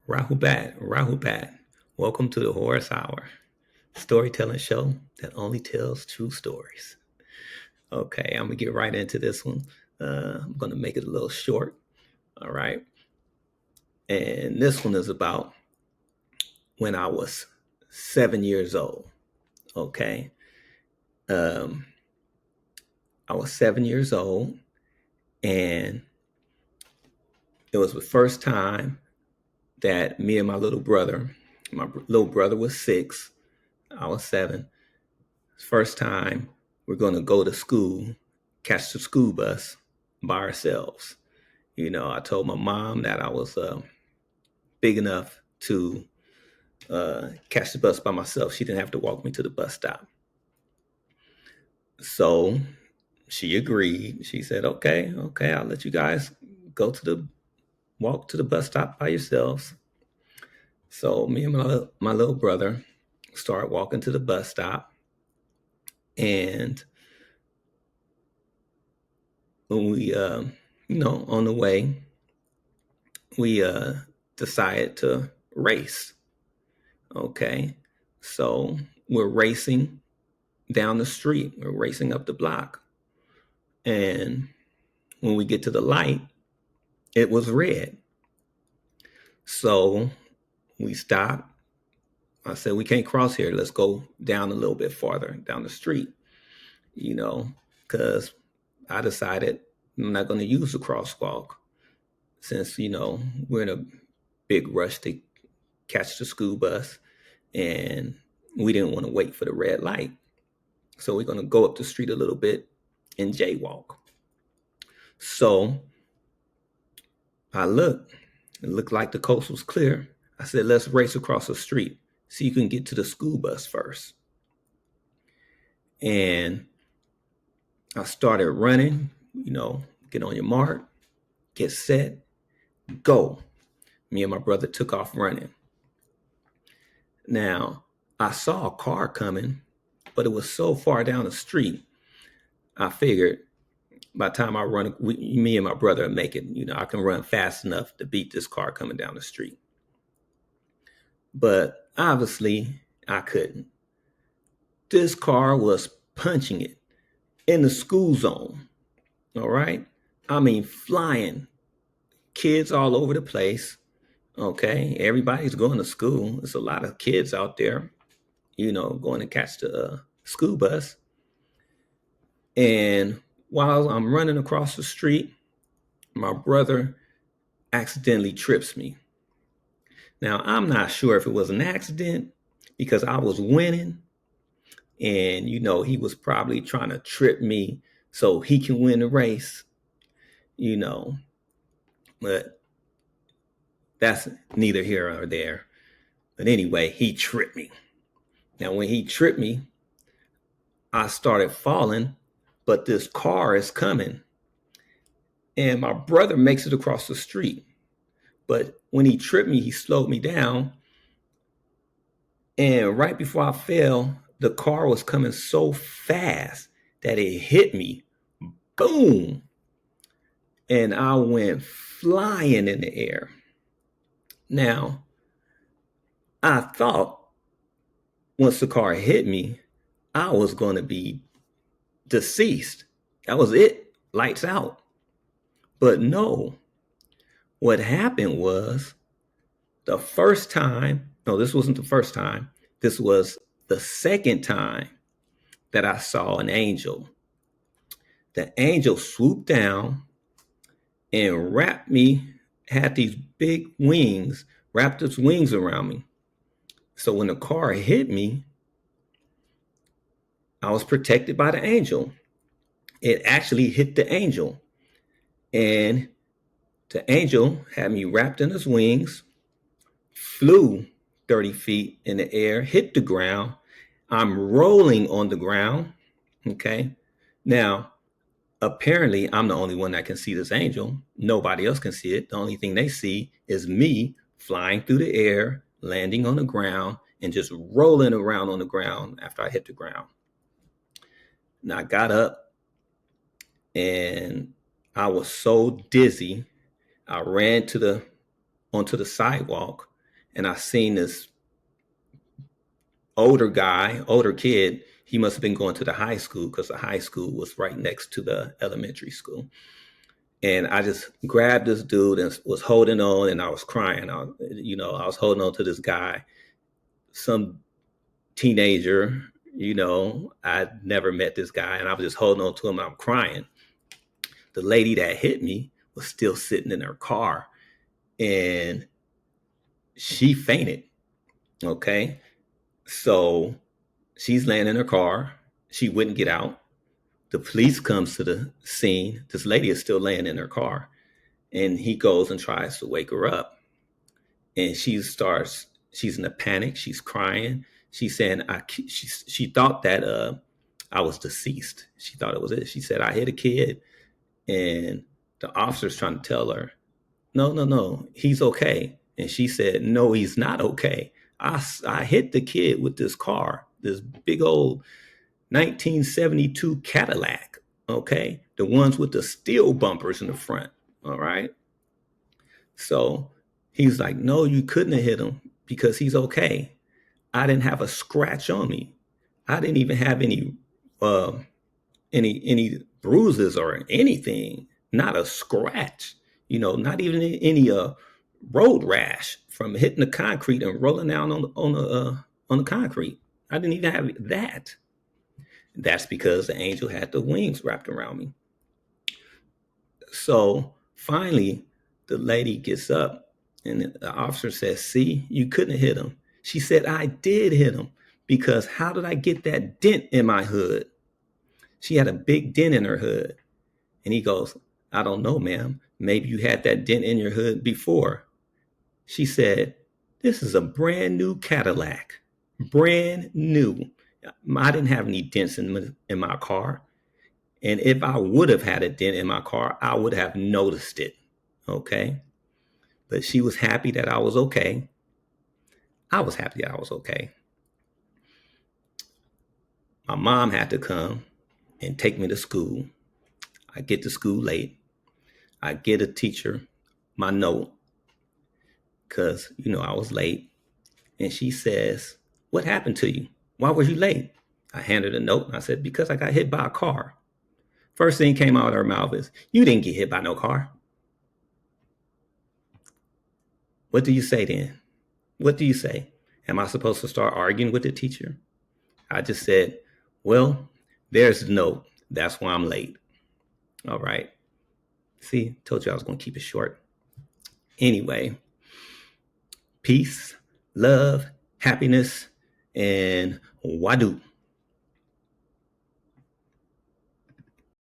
Rahubat, Rahubat. Welcome to the Horus Hour, storytelling show that only tells true stories. Okay, I'm gonna get right into this one. I'm gonna make it a little short. All right, and this one is about when I was 7 years old. Okay, um, I was 7 years old, and it was the first time that me and my little brother, little brother was 6, I was 7. First time we're going to go to school, catch the school bus by ourselves. I told my mom that I was big enough to catch the bus by myself. She didn't have to walk me to the bus stop. So she agreed. She said, okay, okay, I'll let you guys go to the walk to the bus stop by yourselves. So me and my little brother start walking to the bus stop. And when we, on the way, we decided to race. Okay. So we're racing down the street, we're racing up the block. And when we get to the light, it was red. So we stopped. I said, we can't cross here. Let's go down a little bit farther down the street, because I decided I'm not going to use the crosswalk since, we're in a big rush to catch the school bus and we didn't want to wait for the red light. So we're going to go up the street a little bit and jaywalk. So I looked. It looked like the coast was clear. I said, let's race across the street so you can get to the school bus first. And I started running, get on your mark, get set, go. Me and my brother took off running. Now, I saw a car coming, but it was so far down the street, I figured by the time I run, me and my brother make it, I can run fast enough to beat this car coming down the street. But obviously, I couldn't. This car was punching it in the school zone. All right. I mean, flying. Kids all over the place. Okay. Everybody's going to school. There's a lot of kids out there, going to catch the school bus. And while I'm running across the street, my brother accidentally trips me. Now, I'm not sure if it was an accident because I was winning and, he was probably trying to trip me so he can win the race, but that's neither here nor there. But anyway, he tripped me. Now, when he tripped me, I started falling, but this car is coming and my brother makes it across the street. But when he tripped me, he slowed me down. And right before I fell, the car was coming so fast that it hit me. Boom. And I went flying in the air. Now, I thought once the car hit me, I was going to be deceased. That was it. Lights out. But no, what happened was the first time, no, this wasn't the first time. This was the second time that I saw an angel. The angel swooped down and wrapped me, had these big wings, wrapped its wings around me. So when the car hit me, I was protected by the angel. It actually hit the angel. And the angel had me wrapped in his wings, flew 30 feet in the air, hit the ground. I'm rolling on the ground. Okay. Now, apparently, I'm the only one that can see this angel. Nobody else can see it. The only thing they see is me flying through the air, landing on the ground, and just rolling around on the ground after I hit the ground. Now, I got up and I was so dizzy. I ran onto the sidewalk and I seen this older kid. He must have been going to the high school because the high school was right next to the elementary school. And I just grabbed this dude and was holding on, and I was crying. I was holding on to this guy, some teenager. I'd never met this guy, and I was just holding on to him. And I'm crying. The lady that hit me was still sitting in her car, and she fainted. Okay, so she's laying in her car. She wouldn't get out. The police comes to the scene. This lady is still laying in her car, and he goes and tries to wake her up. And she's in a panic. She's crying. She's saying, she thought that I was deceased. She thought it was it. She said, I hit a kid. And the officer's trying to tell her, no, no, no, he's okay. And she said, no, he's not okay. I hit the kid with this car, this big old 1972 Cadillac, okay? The ones with the steel bumpers in the front, all right? So he's like, no, you couldn't have hit him because he's okay. I didn't have a scratch on me. I didn't even have uh, any bruises or anything. Not a scratch. Not even any road rash from hitting the concrete and rolling down on the concrete. I didn't even have that. That's because the angel had the wings wrapped around me. So finally, the lady gets up and the officer says, see, you couldn't hit him. She said, I did hit him because how did I get that dent in my hood? She had a big dent in her hood. And he goes, I don't know, ma'am. Maybe you had that dent in your hood before. She said, this is a brand new Cadillac. Brand new. I didn't have any dents in my car. And if I would have had a dent in my car, I would have noticed it. Okay. But she was happy that I was okay. I was happy that I was okay. My mom had to come and take me to school. I get to school late. I get a teacher my note because, I was late. And she says, what happened to you? Why were you late? I handed her a note and I said, because I got hit by a car. First thing came out of her mouth is, you didn't get hit by no car. What do you say then? What do you say? Am I supposed to start arguing with the teacher? I just said, well, there's the note. That's why I'm late. All right. See, told you I was going to keep it short. Anyway, peace, love, happiness, and wadu.